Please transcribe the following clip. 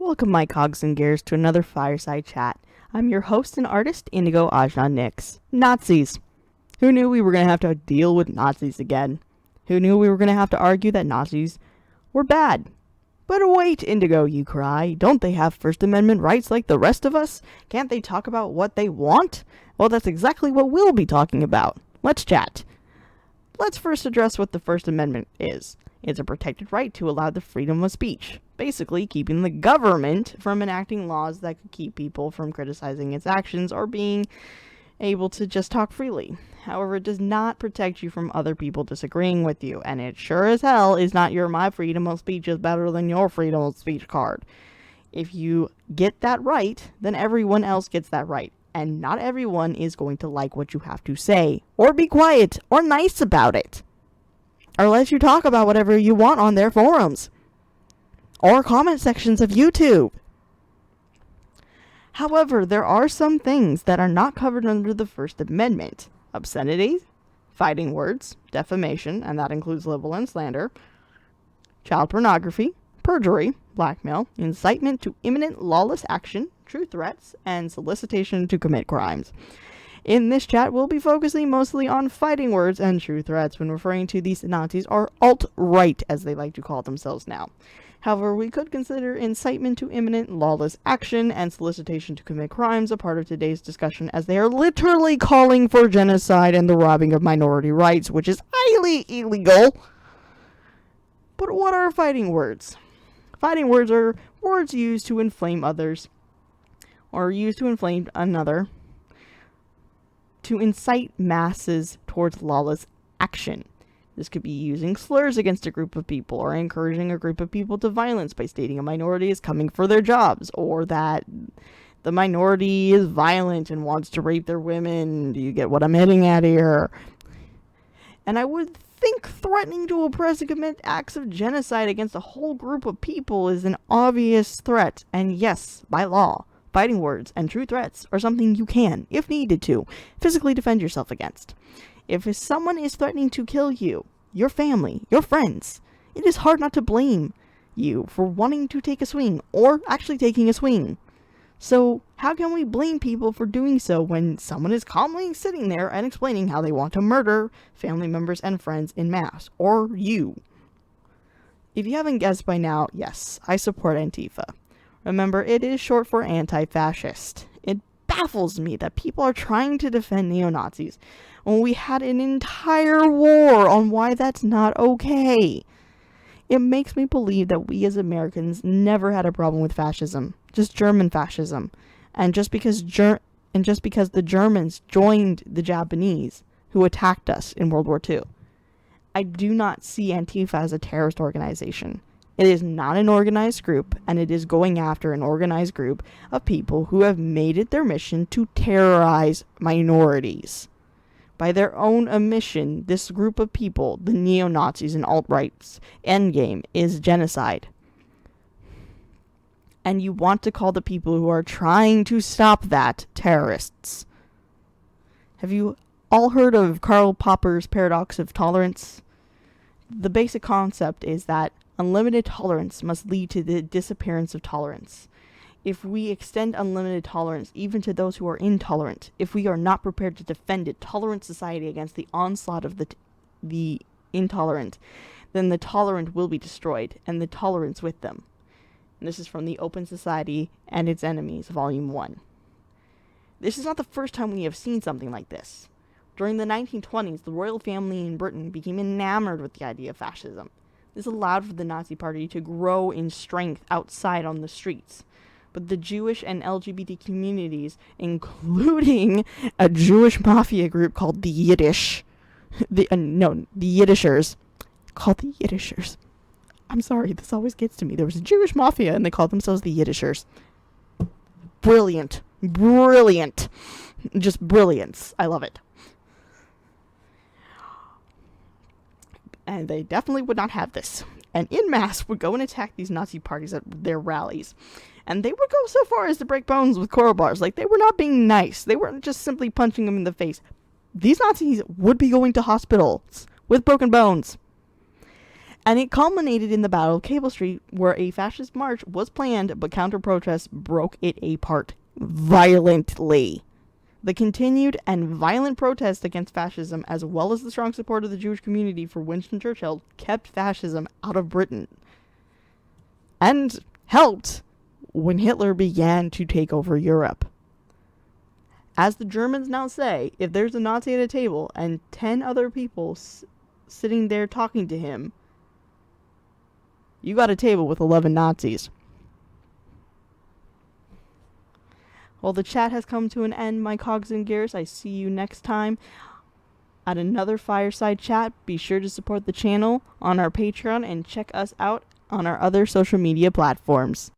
Welcome, my cogs and gears, to another fireside chat. I'm your host and artist, Indigo. Nazis. Who knew we were going to have to deal with Nazis again? Who knew we were going to have to argue that Nazis were bad? But wait, Indigo, you cry. Don't they have First Amendment rights like the rest of us? Can't they talk about what they want? Well, that's exactly what we'll be talking about. Let's chat. Let's first address what the First Amendment is. It's a protected right to allow the freedom of speech, basically keeping the government from enacting laws that could keep people from criticizing its actions or being able to just talk freely. However, it does not protect you from other people disagreeing with you, and it sure as hell is not your my freedom of speech is better than your freedom of speech card. If you get that right, then everyone else gets that right, and not everyone is going to like what you have to say, or be quiet, or nice about it. Or let you talk about whatever you want on their forums. Or comment sections of YouTube. However, there are some things that are not covered under the First Amendment. Obscenity, fighting words, defamation, and that includes libel and slander, child pornography, perjury, blackmail, incitement to imminent lawless action, true threats, and solicitation to commit crimes. In this chat, we'll be focusing mostly on fighting words and true threats when referring to these Nazis, or alt-right as they like to call themselves now. However, we could consider incitement to imminent lawless action and solicitation to commit crimes a part of today's discussion, as they are literally calling for genocide and the robbing of minority rights, which is highly illegal. But what are fighting words? Fighting words are words used to inflame others, or used to inflame another, to incite masses towards lawless action. This could be using slurs against a group of people, or encouraging a group of people to violence by stating a minority is coming for their jobs, or that the minority is violent and wants to rape their women. Do you get what I'm hitting at here? And I would think threatening to oppress and commit acts of genocide against a whole group of people is an obvious threat, and yes, by law, fighting words and true threats are something you can, if needed to, physically defend yourself against. If someone is threatening to kill you, your family, your friends, it is hard not to blame you for wanting to take a swing, or actually taking a swing. So, how can we blame people for doing so when someone is calmly sitting there and explaining how they want to murder family members and friends en masse, or you? If you haven't guessed by now, yes, I support Antifa. Remember, it is short for anti-fascist. It baffles me that people are trying to defend neo-Nazis when we had an entire war on why that's not okay. It makes me believe that we as Americans never had a problem with fascism, just German fascism, and just because the Germans joined the Japanese who attacked us in World War II. I do not see Antifa as a terrorist organization. It is not an organized group, and it is going after an organized group of people who have made it their mission to terrorize minorities. By their own admission, this group of people, the neo-Nazis and alt-right's endgame, is genocide. And you want to call the people who are trying to stop that terrorists. Have you all heard of Karl Popper's paradox of tolerance? The basic concept is that unlimited tolerance must lead to the disappearance of tolerance. If we extend unlimited tolerance even to those who are intolerant, if we are not prepared to defend a tolerant society against the onslaught of the intolerant, then the tolerant will be destroyed, and the tolerance with them. And this is from The Open Society and Its Enemies, Volume 1. This is not the first time we have seen something like this. During the 1920s, the royal family in Britain became enamored with the idea of fascism. This allowed for the Nazi Party to grow in strength outside on the streets. But the Jewish and LGBT communities, including a Jewish mafia group called the Yiddishers. Called the Yiddishers. I'm sorry, this always gets to me. There was a Jewish mafia and they called themselves the Yiddishers. Brilliant. Brilliant. Just brilliance. I love it. And they definitely would not have this. And en masse would go and attack these Nazi parties at their rallies. And they would go so far as to break bones with crowbars. Like, they were not being nice. They weren't just simply punching them in the face. These Nazis would be going to hospitals with broken bones. And it culminated in the Battle of Cable Street, where a fascist march was planned, but counter-protests broke it apart violently. The continued and violent protest against fascism, as well as the strong support of the Jewish community for Winston Churchill, kept fascism out of Britain. And helped when Hitler began to take over Europe. As the Germans now say, if there's a Nazi at a table and 10 other people sitting there talking to him, you got a table with 11 Nazis. Well, the chat has come to an end, my cogs and gears. I see you next time at another fireside chat. Be sure to support the channel on our Patreon and check us out on our other social media platforms.